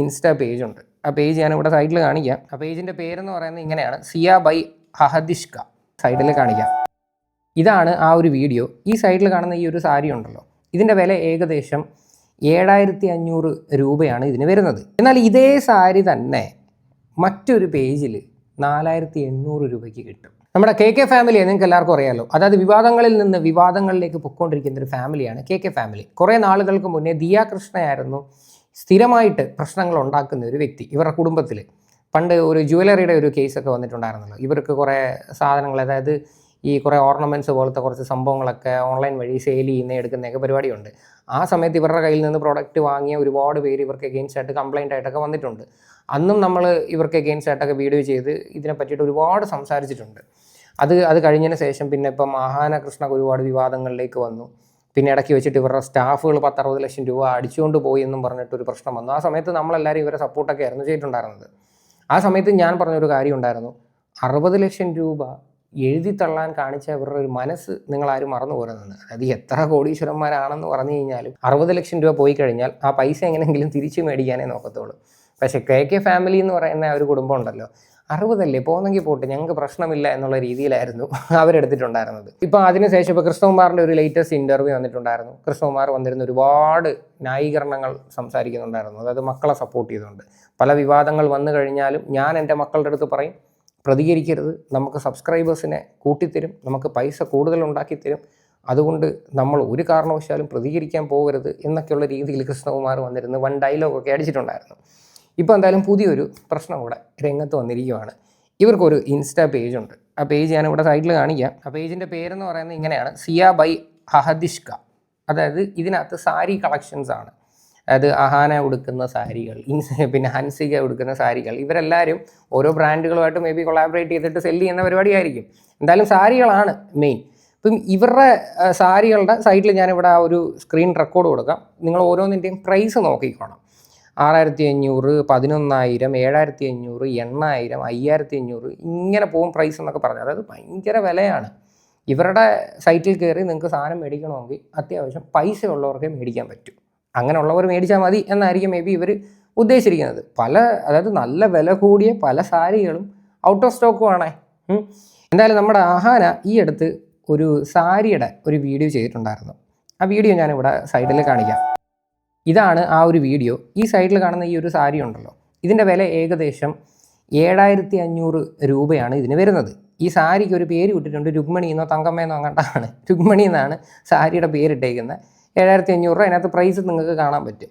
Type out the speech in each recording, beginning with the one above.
Insta page ഉണ്ട്. ആ page ഞാനിവിടെ സൈഡിൽ കാണിക്കാം. ആ പേജിൻ്റെ പേരെന്ന് പറയുന്നത് ഇങ്ങനെയാണ്, സിയ ബൈ ഹഹദിഷ്ക. സൈഡിൽ കാണിക്കാം. ഇതാണ് ആ ഒരു വീഡിയോ. ഈ സൈഡിൽ കാണുന്ന ഈ ഒരു സാരി ഉണ്ടല്ലോ, ഇതിൻ്റെ വില ഏകദേശം 7500 രൂപയാണ് ഇതിന് വരുന്നത്. എന്നാൽ ഇതേ സാരി തന്നെ മറ്റൊരു പേജിൽ 4800 രൂപയ്ക്ക് കിട്ടും. നമ്മുടെ കെ ഫാമിലിയെ നിങ്ങൾക്ക് എല്ലാവർക്കും അറിയാമല്ലോ. അതായത് വിവാദങ്ങളിൽ നിന്ന് വിവാദങ്ങളിലേക്ക് പൊയ്ക്കൊണ്ടിരിക്കുന്ന ഒരു ഫാമിലിയാണ് കെ ഫാമിലി. കുറേ നാളുകൾക്ക് മുന്നേ ദിയ കൃഷ്ണയായിരുന്നു സ്ഥിരമായിട്ട് പ്രശ്നങ്ങൾ ഉണ്ടാക്കുന്ന ഒരു വ്യക്തി. ഇവരുടെ കുടുംബത്തിൽ പണ്ട് ഒരു ജ്വല്ലറിയുടെ ഒരു കേസൊക്കെ വന്നിട്ടുണ്ടായിരുന്നല്ലോ. ഇവർക്ക് കുറേ സാധനങ്ങൾ, അതായത് ഈ കുറേ ഓർണമെൻറ്റ്സ് പോലത്തെ കുറച്ച് സംഭവങ്ങളൊക്കെ ഓൺലൈൻ വഴി സെയിൽ എടുക്കുന്നതൊക്കെ പരിപാടിയുണ്ട്. ആ സമയത്ത് ഇവരുടെ കയ്യിൽ നിന്ന് പ്രോഡക്റ്റ് വാങ്ങിയ ഒരുപാട് പേര് ഇവർക്ക് എഗെയിൻസ്റ്റ് ആയിട്ട് കംപ്ലൈൻ്റ് ആയിട്ടൊക്കെ വന്നിട്ടുണ്ട്. അന്നും നമ്മൾ ഇവർക്ക് എഗെയിൻസ്റ്റ് ആയിട്ടൊക്കെ വീഡിയോ ചെയ്ത് ഇതിനെ പറ്റിയിട്ട് ഒരുപാട് സംസാരിച്ചിട്ടുണ്ട്. അത് കഴിഞ്ഞതിന് ശേഷം പിന്നെ ഇപ്പം ആഹാന കൃഷ്ണ ഒരുപാട് വിവാദങ്ങളിലേക്ക് വന്നു. പിന്നെ ഇടയ്ക്ക് വെച്ചിട്ട് ഇവരുടെ സ്റ്റാഫുകൾ 10-60 ലക്ഷം രൂപ അടിച്ചുകൊണ്ട് പോയി എന്നും പറഞ്ഞിട്ടൊരു പ്രശ്നം വന്നു. ആ സമയത്ത് നമ്മളെല്ലാവരും ഇവരെ സപ്പോർട്ടൊക്കെ ആയിരുന്നു ചെയ്തിട്ടുണ്ടായിരുന്നത്. ആ സമയത്ത് ഞാൻ പറഞ്ഞൊരു കാര്യം ഉണ്ടായിരുന്നു, 60 ലക്ഷം രൂപ എഴുതി തള്ളാൻ കാണിച്ച ഇവരുടെ ഒരു മനസ്സ് നിങ്ങളാരും മറന്നു പോരുന്നത്. അതായത് എത്ര കോടീശ്വരന്മാരാണെന്ന് പറഞ്ഞു കഴിഞ്ഞാലും 60 ലക്ഷം രൂപ പോയി കഴിഞ്ഞാൽ ആ പൈസ എങ്ങനെയെങ്കിലും തിരിച്ചു മേടിക്കാനേ നോക്കത്തുള്ളൂ. പക്ഷേ കെ ഫാമിലി എന്ന് പറയുന്ന ഒരു കുടുംബം ഉണ്ടല്ലോ, 60 പോകുന്നെങ്കിൽ പോട്ട്, ഞങ്ങൾക്ക് പ്രശ്നമില്ല എന്നുള്ള രീതിയിലായിരുന്നു അവരെടുത്തിട്ടുണ്ടായിരുന്നത്. ഇപ്പോൾ അതിനുശേഷം ഇപ്പോൾ കൃഷ്ണകുമാറിൻ്റെ ഒരു ലേറ്റസ്റ്റ് ഇൻ്റർവ്യൂ വന്നിട്ടുണ്ടായിരുന്നു. കൃഷ്ണകുമാർ വന്നിരുന്ന ഒരുപാട് ന്യായീകരണങ്ങൾ സംസാരിക്കുന്നുണ്ടായിരുന്നു. അതായത് മക്കളെ സപ്പോർട്ട് ചെയ്തുകൊണ്ട് പല വിവാദങ്ങൾ വന്നു കഴിഞ്ഞാലും ഞാൻ എൻ്റെ മക്കളുടെ അടുത്ത് പറയും, പ്രതികരിക്കരുത്, നമുക്ക് സബ്സ്ക്രൈബേഴ്സിനെ കൂട്ടിത്തരും, നമുക്ക് പൈസ കൂടുതൽ ഉണ്ടാക്കിത്തരും, അതുകൊണ്ട് നമ്മൾ ഒരു കാരണവശാലും പ്രതികരിക്കാൻ പോകരുത് എന്നൊക്കെയുള്ള രീതിയിൽ കൃഷ്ണകുമാർ വന്നിരുന്ന് വൺ ഡയലോഗൊക്കെ അടിച്ചിട്ടുണ്ടായിരുന്നു. ഇപ്പോൾ എന്തായാലും പുതിയൊരു പ്രശ്നം കൂടെ രംഗത്ത് വന്നിരിക്കുകയാണ്. ഇവർക്കൊരു ഇൻസ്റ്റാ പേജ് ഉണ്ട്. ആ പേജ് ഞാനിവിടെ സൈഡിൽ കാണിക്കാം. ആ പേജിൻ്റെ പേരെന്ന് പറയുന്നത് ഇങ്ങനെയാണ്, സിയ ബൈ ഹഹദിഷ്ക. അതായത് ഇതിനകത്ത് സാരി കളക്ഷൻസ് ആണ്. അതായത് അഹാന ഉടുക്കുന്ന സാരികൾ, പിന്നെ ഹൻസിക ഉടുക്കുന്ന സാരികൾ, ഇവരെല്ലാവരും ഓരോ ബ്രാൻഡുകളുമായിട്ട് മേ ബി കൊളാബറേറ്റ് ചെയ്തിട്ട് സെല്ല് ചെയ്യുന്ന പരിപാടിയായിരിക്കും. എന്തായാലും സാരികളാണ് മെയിൻ. ഇപ്പം ഇവരുടെ സാരികളുടെ സൈഡിൽ ഞാനിവിടെ ആ ഒരു സ്ക്രീൻ റെക്കോർഡ് കൊടുക്കാം. നിങ്ങൾ ഓരോന്നിൻ്റെയും പ്രൈസ് നോക്കിക്കോണം. 6500, 11000, 7500, 8000, 5500 ഇങ്ങനെ പോകും പ്രൈസ് എന്നൊക്കെ പറഞ്ഞു. അതായത് ഭയങ്കര വിലയാണ്. ഇവരുടെ സൈറ്റിൽ കയറി നിങ്ങൾക്ക് സാധനം മേടിക്കണമെങ്കിൽ അത്യാവശ്യം പൈസ ഉള്ളവർക്കേ മേടിക്കാൻ പറ്റും. അങ്ങനെയുള്ളവർ മേടിച്ചാൽ മതി എന്നായിരിക്കും മേ ബി ഇവർ ഉദ്ദേശിച്ചിരിക്കുന്നത്. അതായത് നല്ല വില കൂടിയ പല സാരികളും ഔട്ട് ഓഫ് സ്റ്റോക്കും ആണേ. എന്തായാലും നമ്മുടെ ആഹാന ഈ അടുത്ത് ഒരു സാരിയുടെ ഒരു വീഡിയോ ചെയ്തിട്ടുണ്ടായിരുന്നു. ആ വീഡിയോ ഞാനിവിടെ സൈഡിൽ കാണിക്കാം. ഇതാണ് ആ ഒരു വീഡിയോ. ഈ സൈഡിൽ കാണുന്ന ഈ ഒരു സാരി ഉണ്ടല്ലോ, ഇതിൻ്റെ വില ഏകദേശം 7500 രൂപയാണ് ഇതിന് വരുന്നത്. ഈ സാരിക്ക് ഒരു പേര് വിട്ടിട്ടുണ്ട്, രുക്മണി എന്നോ തങ്കമ്മയെന്നോ അങ്ങോട്ടാണ്. രുക്മണി എന്നാണ് സാരിയുടെ പേരിട്ടേക്കുന്നത്. 7500 രൂപ. അതിനകത്ത് പ്രൈസ് നിങ്ങൾക്ക് കാണാൻ പറ്റും.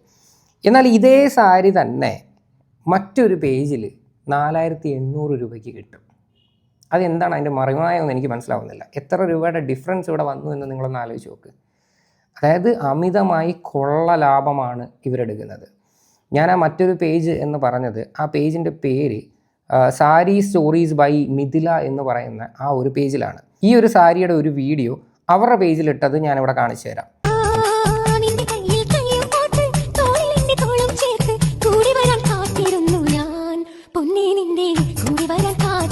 എന്നാൽ ഇതേ സാരി തന്നെ മറ്റൊരു പേജിൽ 4800 രൂപയ്ക്ക് കിട്ടും. അതെന്താണ് അതിൻ്റെ മറിമായൊന്നും എനിക്ക് മനസ്സിലാവുന്നില്ല. എത്ര രൂപയുടെ ഡിഫറൻസ് ഇവിടെ വന്നു എന്ന് നിങ്ങളൊന്ന് ആലോചിച്ച് നോക്ക്. അതായത് അമിതമായി കൊള്ള ലാഭമാണ് ഇവരെടുക്കുന്നത്. ഞാൻ ആ മറ്റൊരു പേജ് എന്ന് പറഞ്ഞത്, ആ പേജിൻ്റെ പേര് സാരി സ്റ്റോറീസ് ബൈ മിഥില എന്ന് പറയുന്ന ആ ഒരു പേജിലാണ്. ഈ ഒരു സാരിയുടെ ഒരു വീഡിയോ അവരുടെ പേജിലിട്ടത് ഞാനിവിടെ കാണിച്ചു തരാം.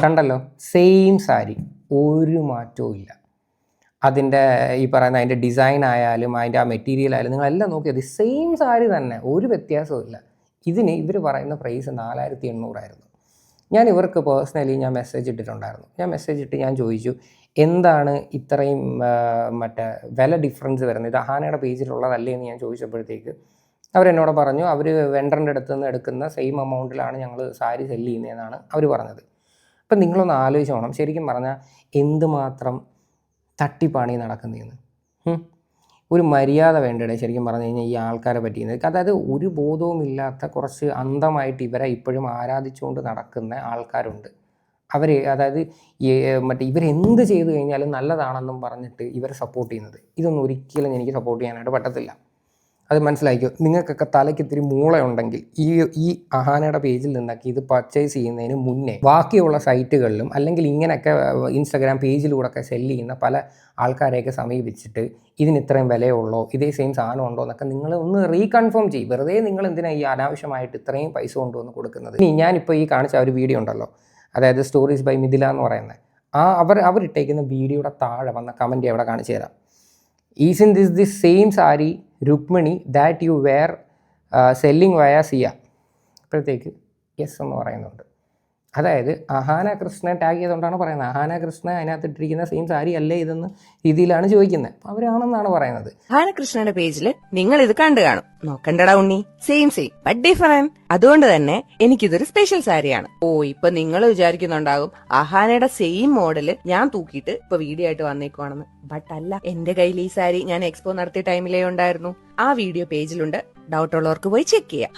കണ്ടല്ലോ, സെയിം സാരി, ഒരു മാറ്റവും ഇല്ല. അതിൻ്റെ ഈ പറയുന്ന അതിൻ്റെ ഡിസൈൻ ആയാലും അതിൻ്റെ ആ മെറ്റീരിയൽ ആയാലും നിങ്ങളെല്ലാം നോക്കിയത് സെയിം സാരി തന്നെ, ഒരു വ്യത്യാസവും ഇല്ല. ഇതിന് ഇവർ പറയുന്ന പ്രൈസ് 4800 ആയിരുന്നു. ഞാൻ ഇവർക്ക് പേഴ്സണലി മെസ്സേജ് ഇട്ടിട്ടുണ്ടായിരുന്നു. മെസ്സേജ് ഇട്ട് ഞാൻ ചോദിച്ചു, എന്താണ് ഇത്രയും മറ്റേ വില ഡിഫറൻസ് വരുന്നത്, ഇത് അഹാനയുടെ പേജിലുള്ളതല്ലേ എന്ന് ഞാൻ ചോദിച്ചപ്പോഴത്തേക്ക് അവരെന്നോട് പറഞ്ഞു, അവർ വെണ്ടറിൻ്റെ അടുത്ത് നിന്ന് എടുക്കുന്ന സെയിം എമൗണ്ടിലാണ് ഞങ്ങൾ സാരി സെല്ല് ചെയ്യുന്നതെന്നാണ് അവർ പറഞ്ഞത്. അപ്പം നിങ്ങളൊന്ന് ആലോചിച്ച് വേണം, ശരിക്കും പറഞ്ഞാൽ എന്തുമാത്രം തട്ടിപ്പാണി നടക്കുന്നതെന്ന്. ഒരു മര്യാദ വേണ്ടേ ശരിക്കും പറഞ്ഞു കഴിഞ്ഞാൽ ഈ ആൾക്കാരെ പറ്റിയത്. അതായത് ഒരു ബോധവും ഇല്ലാത്ത കുറച്ച് അന്ധമായിട്ട് ഇവരെ ഇപ്പോഴും ആരാധിച്ചുകൊണ്ട് നടക്കുന്ന ആൾക്കാരുണ്ട്. അവർ അതായത് ഇവരെന്ത് ചെയ്തു കഴിഞ്ഞാലും നല്ലതാണെന്നും പറഞ്ഞിട്ട് ഇവരെ സപ്പോർട്ട് ചെയ്യുന്നത്. ഇതൊന്നും ഒരിക്കലും എനിക്ക് സപ്പോർട്ട് ചെയ്യാനായിട്ട് പറ്റത്തില്ല. അത് മനസ്സിലാക്കിയോ. നിങ്ങൾക്കൊക്കെ തലയ്ക്ക് ഇത്തിരി മൂളയുണ്ടെങ്കിൽ ഈ അഹാനയുടെ പേജിൽ നിന്നൊക്കെ ഇത് പർച്ചേസ് ചെയ്യുന്നതിന് മുന്നേ ബാക്കിയുള്ള സൈറ്റുകളിലും അല്ലെങ്കിൽ ഇങ്ങനെയൊക്കെ ഇൻസ്റ്റാഗ്രാം പേജിലൂടെയൊക്കെ സെല്ല് ചെയ്യുന്ന പല ആൾക്കാരെയൊക്കെ സമീപിച്ചിട്ട് ഇതിന് ഇത്രയും വിലയുള്ളോ, ഇതേ സെയിം സാധനം ഉണ്ടോ എന്നൊക്കെ നിങ്ങൾ ഒന്ന് റീകൺഫേം ചെയ്യും. വെറുതെ നിങ്ങൾ എന്തിനാണ് ഈ അനാവശ്യമായിട്ട് ഇത്രയും പൈസ കൊണ്ടുവന്ന് കൊടുക്കുന്നത്. ഇനി ഞാനിപ്പോൾ ഈ കാണിച്ച ഒരു വീഡിയോ ഉണ്ടല്ലോ, അതായത് സ്റ്റോറീസ് ബൈ മിഥില എന്ന് പറയുന്നത്, അവരിട്ടേക്കുന്ന വീഡിയോയുടെ താഴെ വന്ന കമൻറ്റ് അവിടെ കാണിച്ചു തരാം. Isn't this the same sari Rukmini that you were selling via Sia? അപ്പോഴത്തേക്ക് യെസ് എന്ന് പറയുന്നുണ്ട്. അതായത് അഹാന കൃഷ്ണ ടാഗ് ചെയ്തുകൊണ്ടാണ് പറയുന്നത്. അഹാന കൃഷ്ണ അതിനകത്ത് ഇട്ടിരിക്കുന്ന സെയിം സാരി അല്ലേ ഇതെന്ന് രീതിയിലാണ് ചോദിക്കുന്നത്. അപ്പോൾ അവരാണെന്നാണ് പറയുന്നത്. അഹാന കൃഷ്ണയുടെ പേജിൽ നിങ്ങൾ ഇത് കണ്ടു കാണും. നോക്കണ്ടടാ ഉണ്ണി, സെയിം ബട്ട് ഡിഫറെന്റ്. അതുകൊണ്ട് തന്നെ എനിക്കിതൊരു സ്പെഷ്യൽ സാരിയാണ്. ഇപ്പൊ നിങ്ങൾ വിചാരിക്കുന്നുണ്ടാകും അഹാനയുടെ സെയിം മോഡല് ഞാൻ തൂക്കിയിട്ട് ഇപ്പൊ വീഡിയോ ആയിട്ട് വന്നേക്കുവാണെന്ന്. ബട്ട് അല്ല, എന്റെ കയ്യിൽ ഈ സാരി ഞാൻ എക്സ്പോ നടത്തിയ ടൈമിലേ ഉണ്ടായിരുന്നു. ആ വീഡിയോ പേജിലുണ്ട്, ഡൗട്ട് ഉള്ളവർക്ക് പോയി ചെക്ക് ചെയ്യാം.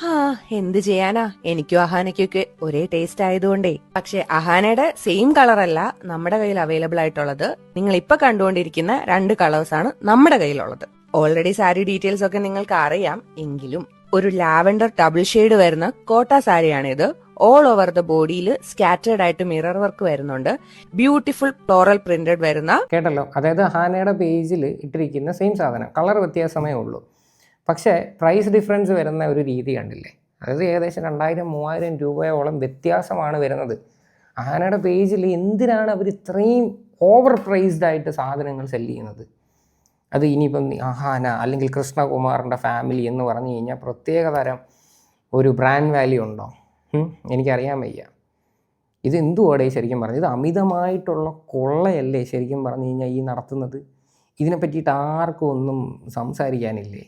എന്ത് ചെയ്യാനാ, എനിക്കും അഹാനയ്ക്കൊക്കെ ഒരേ ടേസ്റ്റ് ആയതുകൊണ്ടേ. പക്ഷെ അഹാനയുടെ സെയിം കളർ അല്ല നമ്മുടെ കയ്യിൽ അവൈലബിൾ ആയിട്ടുള്ളത്. നിങ്ങൾ ഇപ്പൊ കണ്ടുകൊണ്ടിരിക്കുന്ന 2 കളേഴ്സ് ആണ് നമ്മുടെ കയ്യിലുള്ളത്. ഓൾറെഡി സാരി ഡീറ്റെയിൽസ് ഒക്കെ നിങ്ങൾക്ക് അറിയാം. എങ്കിലും ഒരു ലാവൻഡർ ഡബിൾ ഷെയ്ഡ് വരുന്ന കോട്ട സാരിയാണിത്. ഓൾ ഓവർ ദ ബോഡിയിൽ സ്കാറ്റേർഡ് ആയിട്ട് മിറർ വർക്ക് വരുന്നുണ്ട്. ബ്യൂട്ടിഫുൾ ഫ്ലോറൽ പ്രിന്റഡ് വരുന്ന, കേട്ടല്ലോ. അതായത് അഹാനയുടെ പേജിൽ ഇട്ടിരിക്കുന്ന സെയിം സാധനം, കളർ വ്യത്യാസമേ ഉള്ളൂ. പക്ഷേ പ്രൈസ് ഡിഫറൻസ് വരുന്ന ഒരു രീതി കണ്ടില്ലേ? അതായത് ഏകദേശം 2000-3000 രൂപയോളം വ്യത്യാസമാണ് വരുന്നത്. അഹാനയുടെ പേജിൽ എന്തിനാണ് അവർ ഇത്രയും ഓവർ പ്രൈസ്ഡ് ആയിട്ട് സാധനങ്ങൾ സെല്ല് ചെയ്യുന്നത്? അത് ഇനിയിപ്പം അഹാന അല്ലെങ്കിൽ കൃഷ്ണകുമാറിൻ്റെ ഫാമിലി എന്ന് പറഞ്ഞു കഴിഞ്ഞാൽ പ്രത്യേക തരം ഒരു ബ്രാൻഡ് വാല്യൂ ഉണ്ടോ? എനിക്കറിയാൻ വയ്യ. ഇത് എന്തുവാടേ ശരിക്കും പറഞ്ഞത്? ഇത് അമിതമായിട്ടുള്ള കൊള്ളയല്ലേ ശരിക്കും പറഞ്ഞു കഴിഞ്ഞാൽ ഈ നടത്തുന്നത്? ഇതിനെ പറ്റിയിട്ട് ആർക്കും ഒന്നും സംസാരിക്കാനില്ലേ?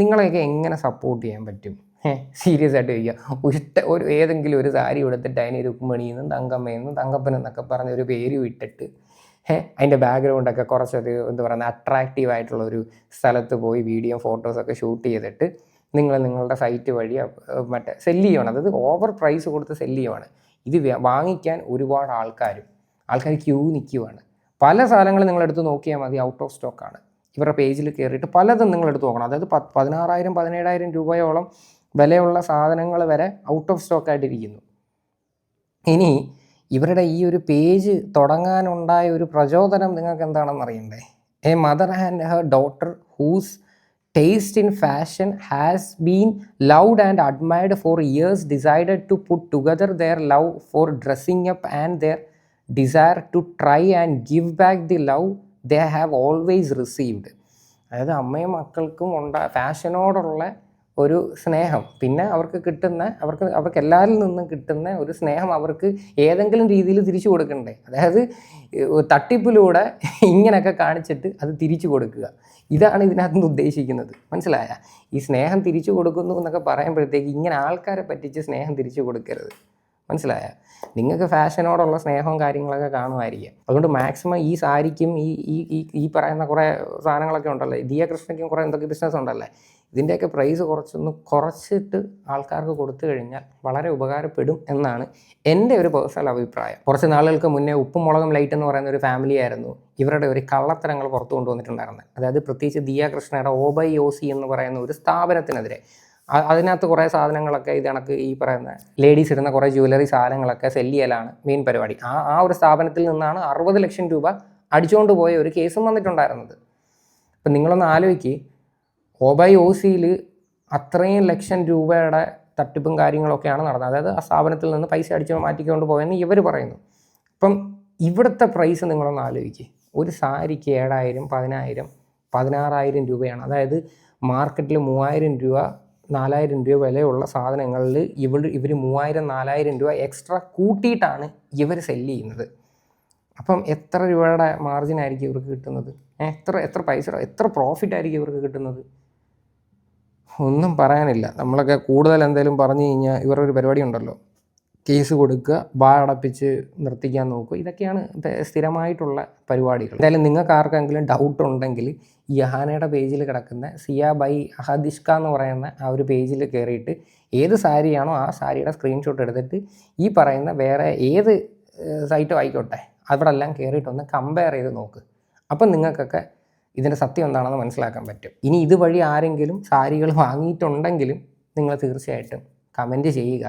നിങ്ങളെയൊക്കെ എങ്ങനെ സപ്പോർട്ട് ചെയ്യാൻ പറ്റും? സീരിയസ് ആയിട്ട് ചോദിക്കുക. ഏതെങ്കിലും ഒരു സാരി എടുത്തിട്ട് അതിന് രുക്മിണിയെന്നും തങ്കമ്മയെന്നും തങ്കപ്പനെന്നൊക്കെ പറഞ്ഞൊരു പേരും ഇട്ടിട്ട് അതിൻ്റെ ബാക്ക്ഗ്രൗണ്ടൊക്കെ കുറച്ചൊരു എന്താ പറയുക അട്രാക്റ്റീവായിട്ടുള്ളൊരു സ്ഥലത്ത് പോയി വീഡിയോ ഫോട്ടോസൊക്കെ ഷൂട്ട് ചെയ്തിട്ട് നിങ്ങളുടെ സൈറ്റ് വഴി സെല്ല് ചെയ്യണം. അതായത് ഓവർ പ്രൈസ് കൊടുത്ത് സെല്ല് ചെയ്യുവാണ്. ഇത് വാങ്ങിക്കാൻ ഒരുപാട് ആൾക്കാർ ക്യൂ നിൽക്കുവാണ്. പല സാധനങ്ങളും നിങ്ങളെടുത്ത് നോക്കിയാൽ മതി, ഔട്ട് ഓഫ് സ്റ്റോക്കാണ്. ഇവരുടെ പേജിൽ കയറിയിട്ട് പലതും നിങ്ങളെടുത്ത് നോക്കണം. അതായത് 16,000-17,000 രൂപയോളം വിലയുള്ള സാധനങ്ങൾ വരെ ഔട്ട് ഓഫ് സ്റ്റോക്കായിട്ടിരിക്കുന്നു. ഇനി ഇവരുടെ ഈ ഒരു പേജ് തുടങ്ങാനുണ്ടായ ഒരു പ്രചോദനം നിങ്ങൾക്ക് എന്താണെന്ന് അറിയണ്ടേ? A mother and her daughter whose taste in fashion has been loved and admired for years decided to put together their love for dressing up and their desire to try and give back the love they have always received. അതായത് അമ്മയും മക്കൾക്കും ഫാഷനോടുള്ള ഒരു സ്നേഹം, പിന്നെ അവർക്ക് കിട്ടുന്ന അവർക്ക് എല്ലാവരിൽ നിന്നും കിട്ടുന്ന ഒരു സ്നേഹം അവർക്ക് ഏതെങ്കിലും രീതിയിൽ തിരിച്ചു കൊടുക്കണ്ടേ? അതായത് തട്ടിപ്പിലൂടെ ഇങ്ങനെയൊക്കെ കാണിച്ചിട്ട് അത് തിരിച്ചു കൊടുക്കുക. ഇതാണ് ഇതിനകത്ത് നിന്ന് ഉദ്ദേശിക്കുന്നത്. മനസ്സിലായ? ഈ സ്നേഹം തിരിച്ചു കൊടുക്കുന്നു എന്നൊക്കെ പറയുമ്പോഴത്തേക്ക് ഇങ്ങനെ ആൾക്കാരെ പറ്റിച്ച് സ്നേഹം തിരിച്ചു കൊടുക്കരുത്. മനസ്സിലായ? നിങ്ങൾക്ക് ഫാഷനോടുള്ള സ്നേഹവും കാര്യങ്ങളൊക്കെ കാണുമായിരിക്കും. അതുകൊണ്ട് മാക്സിമം ഈ സാരിക്കും ഈ പറയുന്ന കുറേ സാധനങ്ങളൊക്കെ ഉണ്ടല്ലോ, ദിയ കൃഷ്ണയ്ക്കും കുറേ എന്തൊക്കെ ബിസിനസ് ഉണ്ടല്ലേ, ഇതിൻ്റെയൊക്കെ പ്രൈസ് കുറച്ചിട്ട് ആൾക്കാർക്ക് കൊടുത്തു കഴിഞ്ഞാൽ വളരെ ഉപകാരപ്പെടും എന്നാണ് എൻ്റെ ഒരു പേഴ്സണൽ അഭിപ്രായം. കുറച്ച് നാളുകൾക്ക് മുന്നേ ഉപ്പും മുളകും ലൈറ്റ് എന്ന് പറയുന്ന ഒരു ഫാമിലി ആയിരുന്നു ഇവരുടെ ഒരു കള്ളത്തരങ്ങൾ പുറത്തു കൊണ്ടുവന്നിട്ടുണ്ടായിരുന്നത്. അതായത് പ്രത്യേകിച്ച് ദിയ കൃഷ്ണയുടെ OBOSI എന്ന് പറയുന്ന ഒരു സ്ഥാപനത്തിനെതിരെ. അതിനകത്ത് കുറേ സാധനങ്ങളൊക്കെ ഇത് കണക്ക് ഈ പറയുന്ന ലേഡീസ് ഇടുന്ന കുറേ ജ്വല്ലറി സാധനങ്ങളൊക്കെ സെല്ല് ചെയ്യലാണ് മെയിൻ പരിപാടി. ആ ഒരു സ്ഥാപനത്തിൽ നിന്നാണ് 60 ലക്ഷം രൂപ അടിച്ചുകൊണ്ട് പോയ ഒരു കേസും വന്നിട്ടുണ്ടായിരുന്നത്. അപ്പം നിങ്ങളൊന്ന് ആലോചിക്ക്, OBOSIയിൽ അത്രയും ലക്ഷം രൂപയുടെ തട്ടിപ്പും കാര്യങ്ങളൊക്കെയാണ് നടന്നത്. അതായത് ആ സ്ഥാപനത്തിൽ നിന്ന് പൈസ അടിച്ച് മാറ്റിക്കൊണ്ട് പോയെന്ന് ഇവർ പറയുന്നു. അപ്പം ഇവിടുത്തെ പ്രൈസ് നിങ്ങളൊന്ന് ആലോചിക്കുക. ഒരു സാരിക്ക് 7,000, 10,000, 16,000 രൂപയാണ്. അതായത് മാർക്കറ്റിൽ 3,000 രൂപ 4,000 രൂപ വിലയുള്ള സാധനങ്ങളിൽ ഇവർ 3,000-4,000 രൂപ എക്സ്ട്രാ കൂട്ടിയിട്ടാണ് ഇവർ സെല്ല് ചെയ്യുന്നത്. അപ്പം എത്ര രൂപയുടെ മാർജിൻ ആയിരിക്കും ഇവർക്ക് കിട്ടുന്നത്? എത്ര പൈസ, എത്ര പ്രോഫിറ്റ് ആയിരിക്കും ഇവർക്ക് കിട്ടുന്നത്? ഒന്നും പറയാനില്ല. നമ്മളൊക്കെ കൂടുതൽ എന്തെങ്കിലും പറഞ്ഞു കഴിഞ്ഞാൽ ഇവരൊരു പരിപാടി ഉണ്ടല്ലോ, കേസ് കൊടുക്കുക, അടപ്പിച്ച് നിർത്തിക്കാൻ നോക്കുക. ഇതൊക്കെയാണ് സ്ഥിരമായിട്ടുള്ള പരിപാടികൾ. എന്തായാലും നിങ്ങൾക്ക് ആർക്കെങ്കിലും ഡൗട്ട് ഉണ്ടെങ്കിൽ ഈ അഹാനയുടെ പേജിൽ കിടക്കുന്ന സിയ ബൈ അഹദിഷ്ക എന്ന് പറയുന്ന ആ ഒരു പേജിൽ കയറിയിട്ട് ഏത് സാരിയാണോ ആ സാരിയുടെ സ്ക്രീൻഷോട്ട് എടുത്തിട്ട് ഈ പറയുന്ന വേറെ ഏത് സൈറ്റും ആയിക്കോട്ടെ അവിടെ എല്ലാം കയറിയിട്ടൊന്ന് കമ്പയർ ചെയ്ത് നോക്ക്. അപ്പം നിങ്ങൾക്കൊക്കെ ഇതിൻ്റെ സത്യം എന്താണെന്ന് മനസ്സിലാക്കാൻ പറ്റും. ഇനി ഇതുവഴി ആരെങ്കിലും സാരികൾ വാങ്ങിയിട്ടുണ്ടെങ്കിലും നിങ്ങൾ തീർച്ചയായിട്ടും കമൻറ്റ് ചെയ്യുക.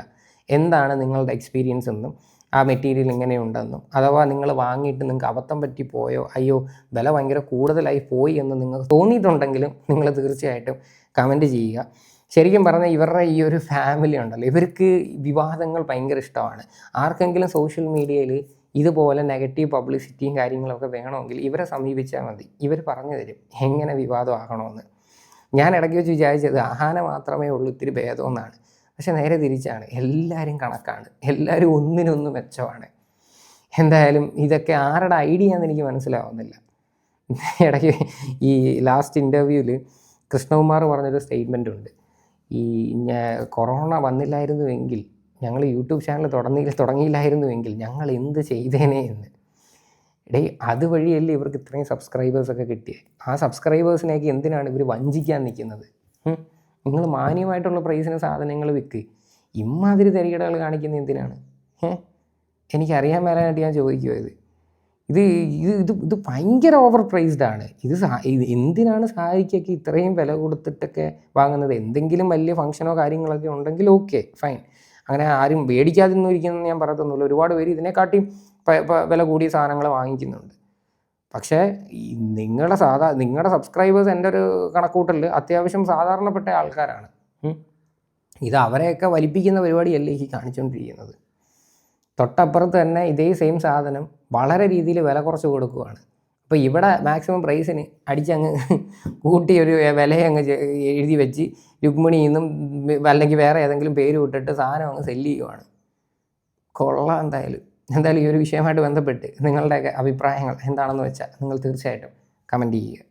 എന്താണ് നിങ്ങളുടെ എക്സ്പീരിയൻസ് എന്നും ആ മെറ്റീരിയൽ ഇങ്ങനെയുണ്ടെന്നും, അഥവാ നിങ്ങൾ വാങ്ങിയിട്ട് നിങ്ങൾക്ക് അബദ്ധം പറ്റിപ്പോയോ, അയ്യോ വില ഭയങ്കര കൂടുതലായി പോയി എന്ന് നിങ്ങൾക്ക് തോന്നിയിട്ടുണ്ടെങ്കിലും നിങ്ങൾ തീർച്ചയായിട്ടും കമൻറ്റ് ചെയ്യുക. ശരിക്കും പറഞ്ഞാൽ ഇവരുടെ ഈ ഒരു ഫാമിലി ഉണ്ടല്ലോ, ഇവർക്ക് വിവാദങ്ങൾ ഭയങ്കര ഇഷ്ടമാണ്. ആർക്കെങ്കിലും സോഷ്യൽ മീഡിയയിൽ ഇതുപോലെ നെഗറ്റീവ് പബ്ലിസിറ്റിയും കാര്യങ്ങളൊക്കെ വേണമെങ്കിൽ ഇവരെ സമീപിച്ചാൽ മതി. ഇവർ പറഞ്ഞു തരും എങ്ങനെ വിവാദമാകണമെന്ന്. ഞാൻ ഇടയ്ക്ക് വെച്ച് വിചാരിച്ചത് അഹാന മാത്രമേ ഉള്ളൂ ഇത്തിരി ഭേദമെന്നാണ്. പക്ഷെ നേരെ തിരിച്ചാണ്, എല്ലാവരും കണക്കാണ്, എല്ലാവരും ഒന്നിനൊന്ന് മെച്ചമാണ്. എന്തായാലും ഇതൊക്കെ ആരുടെ ഐഡിയ എന്ന് എനിക്ക് മനസ്സിലാവുന്നില്ല. ഇടയ്ക്ക് ഈ ലാസ്റ്റ് ഇൻ്റർവ്യൂവിൽ കൃഷ്ണകുമാർ പറഞ്ഞൊരു സ്റ്റേറ്റ്മെൻ്റ് ഉണ്ട്, ഈ കൊറോണ വന്നില്ലായിരുന്നുവെങ്കിൽ, ഞങ്ങൾ യൂട്യൂബ് ചാനൽ തുടങ്ങിയില്ലായിരുന്നുവെങ്കിൽ ഞങ്ങൾ എന്ത് ചെയ്തേനെ എന്ന്. അതുവഴിയല്ലേ ഇവർക്ക് ഇത്രയും സബ്സ്ക്രൈബേഴ്സൊക്കെ കിട്ടിയത്. ആ സബ്സ്ക്രൈബേഴ്സിനെയൊക്കെ എന്തിനാണ് ഇവർ വഞ്ചിക്കാൻ നിൽക്കുന്നത്? നിങ്ങൾ മാന്യമായിട്ടുള്ള പ്രൈസിന് സാധനങ്ങൾ വിൽക്ക്, ഇമ്മാതിരി തരികിടകൾ കാണിക്കുന്നത് എന്തിനാണ്? എനിക്കറിയാൻ മേലാനായിട്ട് ഞാൻ ചോദിക്കുമോ ഇത് ഭയങ്കര ഓവർ പ്രൈസ്ഡ് ആണ്. ഇത് എന്തിനാണ് സാരിക്കൊക്കെ ഇത്രയും വില കൊടുത്തിട്ടൊക്കെ വാങ്ങുന്നത്? എന്തെങ്കിലും വലിയ ഫംഗ്ഷനോ കാര്യങ്ങളൊക്കെ ഉണ്ടെങ്കിൽ ഓക്കെ ഫൈൻ, അങ്ങനെ ആരും മേടിക്കാതിരുന്നു ഇരിക്കുന്നതെന്ന് ഞാൻ പറയത്തൊന്നുമില്ല. ഒരുപാട് പേര് ഇതിനെക്കാട്ടിയും വില കൂടിയ സാധനങ്ങൾ വാങ്ങിക്കുന്നുണ്ട്. പക്ഷേ നിങ്ങളുടെ സബ്സ്ക്രൈബേഴ്സ് എൻ്റെ ഒരു കണക്കൂട്ടലിൽ അത്യാവശ്യം സാധാരണപ്പെട്ട ആൾക്കാരാണ്. ഇത് അവരെയൊക്കെ വലിപ്പിക്കുന്ന പരിപാടിയല്ലേ ഈ കാണിച്ചുകൊണ്ടിരിക്കുന്നത്. തൊട്ടപ്പുറത്ത് തന്നെ ഇതേ സെയിം സാധനം വളരെ രീതിയിൽ വില കുറച്ച് കൊടുക്കുകയാണ്. അപ്പോൾ ഇവിടെ മാക്സിമം പ്രൈസിന് അടിച്ചങ്ങ് കൂട്ടി ഒരു വിലയങ്ങ് എഴുതി വെച്ച് രുക്മിണിന്നും അല്ലെങ്കിൽ വേറെ ഏതെങ്കിലും പേര് വിട്ടിട്ട് സാധനം അങ്ങ് സെല്ല് ചെയ്യുവാണ്. കൊള്ളാം. എന്തായാലും ഈ ഒരു വിഷയമായിട്ട് ബന്ധപ്പെട്ട് നിങ്ങളുടെയൊക്കെ അഭിപ്രായങ്ങൾ എന്താണെന്ന് വെച്ചാൽ നിങ്ങൾ തീർച്ചയായിട്ടും കമൻറ്റ് ചെയ്യുക.